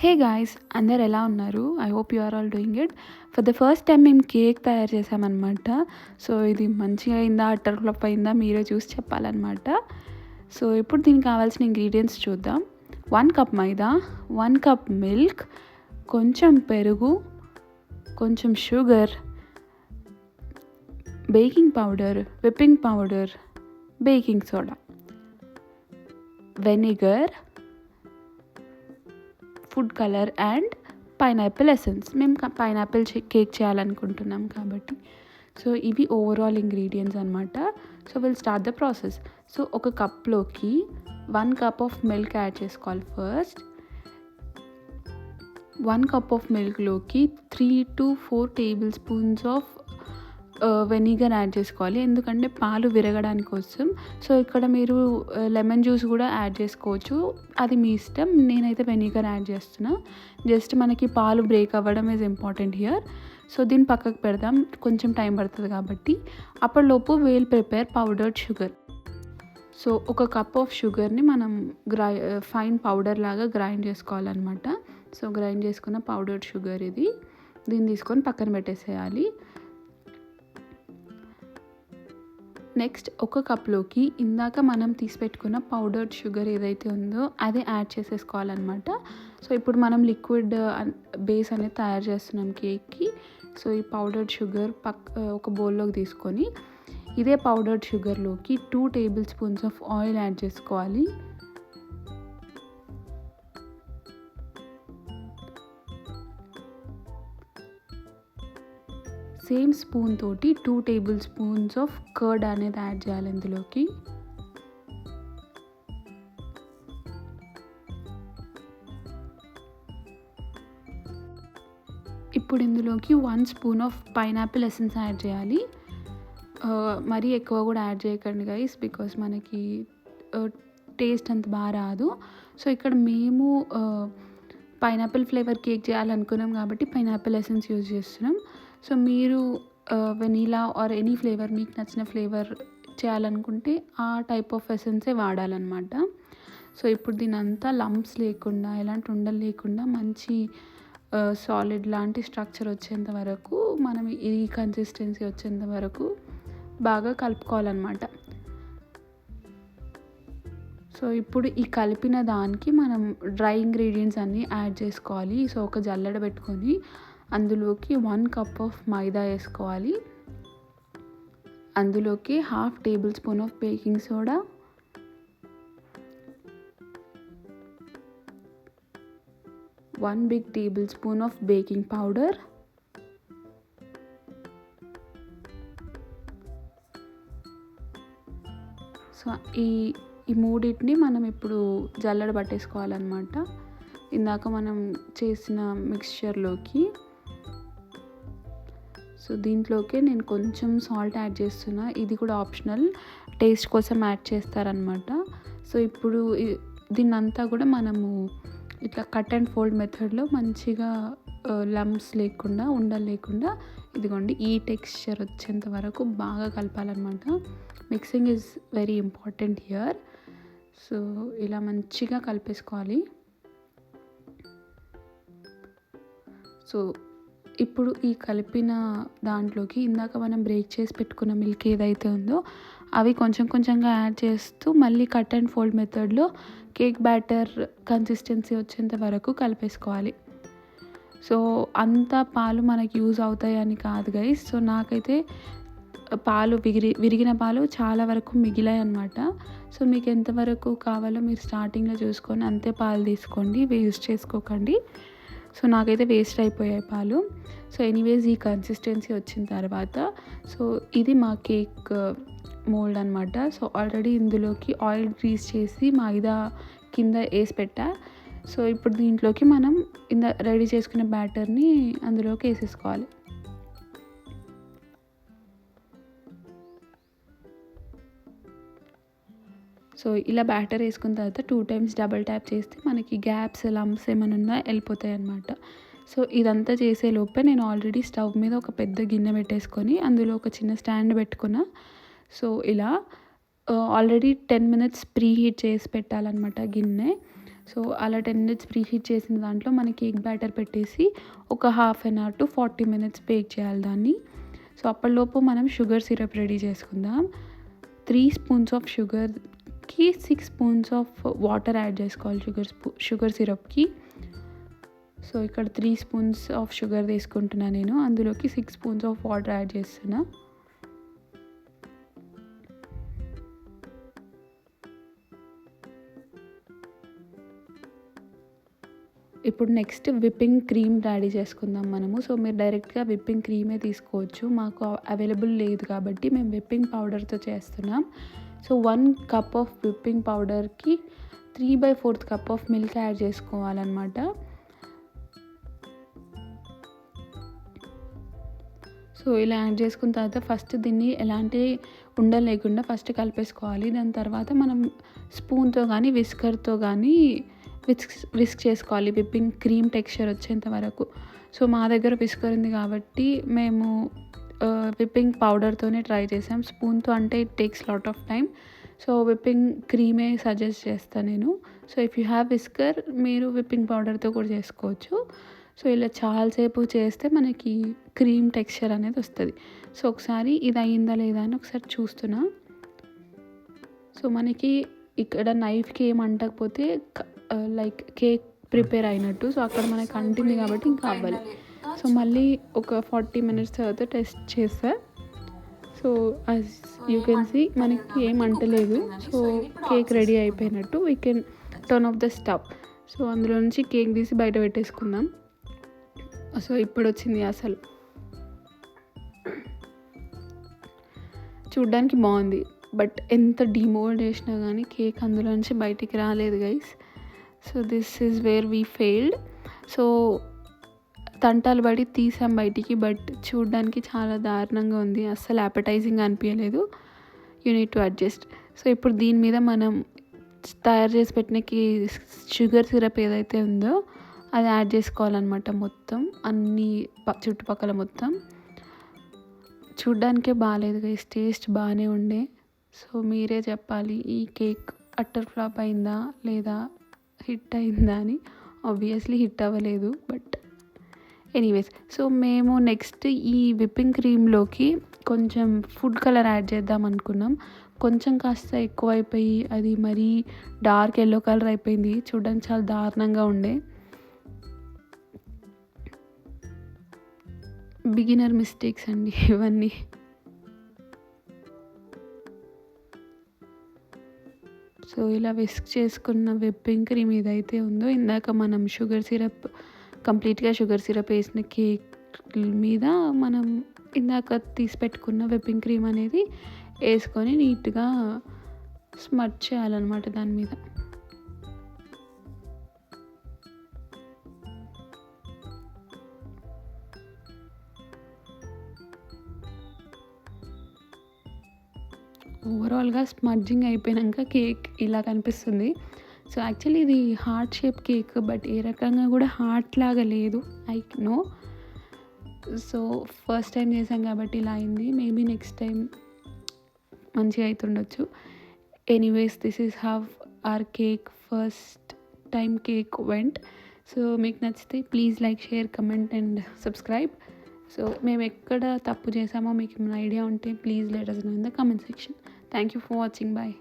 Hey guys, అందరు ఎలా ఉన్నారు? I hope you are all doing it. For the first time మేము cake తయారు చేసామన్నమాట. సో ఇది మంచిగా అయిందా, అట్టర్ ఫ్లాప్ అయిందా మీరే చూసి చెప్పాలన్నమాట. సో ఇప్పుడు దీనికి కావాల్సిన ఇంగ్రీడియంట్స్ చూద్దాం. 1 కప్ మైదా, 1 కప్ మిల్క్, కొంచెం పెరుగు, కొంచెం sugar, baking powder, whipping powder, baking soda, vinegar, food colour and pineapple essence. మేము పైనాపిల్ కేక్ చేయాలనుకుంటున్నాం కాబట్టి. సో ఇవి ఓవరాల్ ఇంగ్రీడియంట్స్ అనమాట. So will start the process. So ఒక కప్లోకి 1 కప్ ఆఫ్ మిల్క్ యాడ్ చేసుకోవాలి. ఫస్ట్ 1 కప్ ఆఫ్ మిల్క్లోకి 3 to 4 tablespoons of vinegar add చేసుకోవాలి, ఎందుకంటే పాలు విరగడానికి కోసం. సో ఇక్కడ మీరు లెమన్ జ్యూస్ కూడా యాడ్ చేసుకోవచ్చు, అది మీ ఇష్టం. నేనైతే వెనిగర్ యాడ్ చేస్తున్నా. జస్ట్ మనకి పాలు బ్రేక్ అవ్వడం ఈజ్ ఇంపార్టెంట్ హియర్. సో దీన్ని పక్కకు పెడదాం, కొంచెం టైం పడుతుంది కాబట్టి. అప్పటిలోపు we'll prepare powdered sugar. So ఒక కప్ ఆఫ్ షుగర్ని మనం ఫైన్ పౌడర్ లాగా గ్రైండ్ చేసుకోవాలన్నమాట. సో గ్రైండ్ చేసుకున్న పౌడర్డ్ షుగర్ ఇది. దీన్ని తీసుకొని పక్కన పెట్టేసేయాలి. నెక్స్ట్ ఒక కప్లోకి ఇందాక మనం తీసి పెట్టుకున్న పౌడర్డ్ షుగర్ ఏదైతే ఉందో అది యాడ్ చేసేసుకోవాలన్నమాట. సో ఇప్పుడు మనం లిక్విడ్ బేస్ అనేది తయారు చేస్తున్నాం కేక్కి. సో ఈ పౌడర్డ్ షుగర్ ఒక బౌల్లోకి తీసుకొని ఇదే పౌడర్డ్ షుగర్లోకి 2 tablespoons of oil add చేసుకోవాలి. సేమ్ స్పూన్ తోటి 2 టేబుల్ స్పూన్స్ ఆఫ్ కర్డ్ అనేది యాడ్ చేయాలి ఇందులోకి. ఇప్పుడు ఇందులోకి 1 spoon of pineapple essence add చేయాలి. మరీ ఎక్కువ కూడా యాడ్ చేయకండి గైస్, బికాస్ మనకి టేస్ట్ అంత బాగా రాదు. సో ఇక్కడ మేము పైనాపిల్ ఫ్లేవర్ కేక్ చేయాలనుకున్నాం కాబట్టి పైనాపిల్ ఎసెన్స్ యూజ్ చేస్తున్నాం. సో మీరు వెనీలా ఆర్ ఎనీ ఫ్లేవర్, మీకు నచ్చిన ఫ్లేవర్ చేయాలనుకుంటే ఆ టైప్ ఆఫ్ ఎసెన్సే వాడాలన్నమాట. సో ఇప్పుడు దీని అంతా లంప్స్ లేకుండా, ఎలాంటి ఉండలు లేకుండా మంచి సాలిడ్ లాంటి స్ట్రక్చర్ వచ్చేంత వరకు, మనం ఈ కన్సిస్టెన్సీ వచ్చేంత వరకు బాగా కలుపుకోవాలన్నమాట. సో ఇప్పుడు ఈ కలిపిన దానికి మనం డ్రై ఇంగ్రీడియంట్స్ అన్నీ యాడ్ చేసుకోవాలి. సో ఒక జల్లెడ పెట్టుకొని అందులోకి 1 కప్ ఆఫ్ మైదా వేసుకోవాలి. అందులోకి 1/2 tablespoon of baking soda, 1 big tablespoon of baking powder, so ఈ మూడింటిని మనం ఇప్పుడు జల్లెడ పట్టేసుకోవాలన్నమాట. ఇందాక మనం చేసిన మిక్స్చర్లోకి. సో దీంట్లోకే నేను కొంచెం సాల్ట్ యాడ్ చేస్తున్నా, ఇది కూడా ఆప్షనల్, టేస్ట్ కోసం యాడ్ చేస్తారనమాట. సో ఇప్పుడు దీన్నంతా కూడా మనము ఇట్లా కట్ అండ్ ఫోల్డ్ మెథడ్లో మంచిగా లంప్స్ లేకుండా, ఉండలు లేకుండా, ఇదిగోండి ఈ టెక్స్చర్ వచ్చేంత వరకు బాగా కలపాలన్నమాట. Mixing is very important here. So ఇలా మంచిగా కలిపేసుకోవాలి. సో ఇప్పుడు ఈ కలిపిన దాంట్లోకి ఇందాక మనం బ్రేక్ చేసి పెట్టుకున్న మిల్క్ ఏదైతే ఉందో అవి కొంచెం కొంచెంగా యాడ్ చేస్తూ మళ్ళీ కట్ అండ్ ఫోల్డ్ మెథడ్లో కేక్ బ్యాటర్ కన్సిస్టెన్సీ వచ్చేంత వరకు కలిపేసుకోవాలి. సో అంత పాలు మనకి యూజ్ అవుతాయని కాదు గైస్. సో నాకైతే పాలు విరిగిన పాలు చాలా వరకు మిగిలాయి అన్నమాట. సో మీకు ఎంతవరకు కావాలో మీరు స్టార్టింగ్లో చూసుకొని అంతే పాలు తీసుకోండి, వేస్ట్ చేసుకోకండి. సో నాకైతే వేస్ట్ అయిపోయాయి పాలు. సో ఎనీవేస్ ఈ కన్సిస్టెన్సీ వచ్చిన తర్వాత, సో ఇది మా కేక్ మోల్డ్ అనమాట. సో ఆల్రెడీ ఇందులోకి ఆయిల్ గ్రీస్ చేసి మైదా కింద వేసి పెట్టా. సో ఇప్పుడు దీంట్లోకి మనం రెడీ చేసుకున్న బ్యాటర్ని అందులోకి వేసేసుకోవాలి. సో ఇలా బ్యాటర్ వేసుకున్న తర్వాత 2 times డబల్ ట్యాప్ చేస్తే మనకి గ్యాప్స్, లంప్స్ ఏమైనా ఉన్నా వెళ్ళిపోతాయి అన్నమాట. సో ఇదంతా చేసే లోపే నేను ఆల్రెడీ స్టవ్ మీద ఒక పెద్ద గిన్నె పెట్టేసుకొని అందులో ఒక చిన్న స్టాండ్ పెట్టుకున్నా. సో ఇలా ఆల్రెడీ 10 minutes ప్రీ హీట్ చేసి పెట్టాలన్నమాట గిన్నె. సో అలా 10 మినిట్స్ ప్రీహీట్ చేసిన దాంట్లో మన కేక్ బ్యాటర్ పెట్టేసి ఒక half an hour to 40 minutes bake చేయాలి దాన్ని. సో అప్పటిలోపు మనం షుగర్ సిరప్ రెడీ చేసుకుందాం. 3 స్పూన్స్ ఆఫ్ షుగర్కి 6 స్పూన్స్ ఆఫ్ వాటర్ యాడ్ చేసుకోవాలి షుగర్ సిరప్కి. సో ఇక్కడ 3 స్పూన్స్ ఆఫ్ షుగర్ తీసుకుంటున్నా నేను, అందులోకి 6 స్పూన్స్ ఆఫ్ వాటర్ యాడ్ చేస్తున్నా. ఇప్పుడు నెక్స్ట్ విప్పింగ్ క్రీమ్ రెడీ చేసుకుందాం మనము. సో మీరు డైరెక్ట్గా విప్పింగ్ క్రీమే తీసుకోవచ్చు, మాకు అవైలబుల్ లేదు కాబట్టి మేము విప్పింగ్ పౌడర్తో చేస్తున్నాం. సో 1 కప్ ఆఫ్ విప్పింగ్ పౌడర్కి 3/4 కప్ ఆఫ్ మిల్క్ యాడ్ చేసుకోవాలన్నమాట. సో ఇలా యాడ్ చేసుకున్న తర్వాత ఫస్ట్ దీన్ని ఎలాంటి ఉండలు లేకుండా ఫస్ట్ కలిపేసుకోవాలి. దాని తర్వాత మనం స్పూన్తో కానీ విస్కర్తో కానీ విస్క్ చేసుకోవాలి విప్పింగ్ క్రీమ్ టెక్స్చర్ వచ్చేంత వరకు. సో మా దగ్గర విస్కర్ ఉంది కాబట్టి మేము విప్పింగ్ పౌడర్తోనే ట్రై చేసాం. స్పూన్తో అంటే it takes lot of time. So whipping క్రీమే సజెస్ట్ చేస్తాను నేను. So if you have whisker మీరు విప్పింగ్ పౌడర్తో కూడా చేసుకోవచ్చు. సో ఇలా చాలాసేపు చేస్తే మనకి క్రీమ్ టెక్స్చర్ అనేది వస్తుంది. సో ఒకసారి ఇది అయ్యిందా లేదా అని ఒకసారి చూస్తున్నా. సో మనకి ఇక్కడ నైఫ్కి ఏం అంటకపోతే లైక్ కేక్ ప్రిపేర్ అయినట్టు. సో అక్కడ మనకి అంటింది కాబట్టి ఇంకా అవ్వాలి. సో మళ్ళీ ఒక 40 మినిట్స్ తర్వాత టెస్ట్ చేస్తా. So as you can see మనకి ఏం అంటలేదు. సో కేక్ రెడీ అయిపోయినట్టు. We can turn off the stove. So అందులో నుంచి కేక్ తీసి బయట పెట్టేసుకుందాం. సో ఇప్పుడు వచ్చింది అసలు, చూడ్డానికి బాగుంది, బట్ ఎంత డిమోల్డ్ చేసినా కానీ కేక్ అందులో నుంచి బయటికి రాలేదు guys. So this is where we failed. So తంటాలు పడి తీసాం బయటికి, బట్ చూడ్డానికి చాలా దారుణంగా ఉంది, అస్సలు యాపటైజింగ్ అనిపించలేదు. You need to adjust. So ఇప్పుడు దీని మీద మనం తయారు చేసి పెట్టినకి షుగర్ సిరప్ ఏదైతే ఉందో అది యాడ్ చేసుకోవాలన్నమాట. మొత్తం అన్ని చుట్టుపక్కల మొత్తం. చూడ్డానికే బాగాలేదు గైస్, టేస్ట్ బాగానే ఉండే. సో మీరే చెప్పాలి ఈ కేక్ అట్టర్ ఫ్లాప్ అయిందా లేదా హిట్ అయిందా అని. ఆబ్వియస్లీ హిట్ అవ్వలేదు, బట్ ఎనీవేస్. సో మేము నెక్స్ట్ ఈ విప్పింగ్ క్రీమ్లోకి కొంచెం ఫుడ్ కలర్ యాడ్ చేద్దాం అనుకున్నాం. కొంచెం కాస్త ఎక్కువ అయిపోయి అది మరీ డార్క్ ఎల్లో కలర్ అయిపోయింది, చూడడానికి చాలా దారుణంగా ఉండే. బిగినర్ మిస్టేక్స్ అండి ఇవన్నీ. సో ఇలా విస్క్ చేసుకున్న విప్పింగ్ క్రీమ్ ఏదైతే ఉందో, ఇందాక మనం కంప్లీట్గా షుగర్ సిరప్ వేసిన కేక్ మీద మనం ఇందాక తీసి పెట్టుకున్న విప్పింగ్ క్రీమ్ అనేది వేసుకొని నీట్గా స్మచ్ చేయాలన్నమాట దాని మీద. ఓవరాల్గా స్మడ్జింగ్ అయిపోయాక కేక్ ఇలా కనిపిస్తుంది. సో యాక్చువల్లీ ఇది హార్ట్ షేప్ కేక్, బట్ ఏ రకంగా కూడా హార్ట్ లాగా లేదు, I know. So first time చేసాం కాబట్టి ఇలా అయింది. మేబీ నెక్స్ట్ టైం మంచిగా అవుతుండొచ్చు. Anyways this is how our cake first time cake went. So మీకు నచ్చితే please like, share, comment and subscribe. So మేము ఎక్కడ తప్పు చేసామో మీకు ఏమైనా ఐడియా ఉంటే please let us know in the comment section. Thank you for watching. Bye.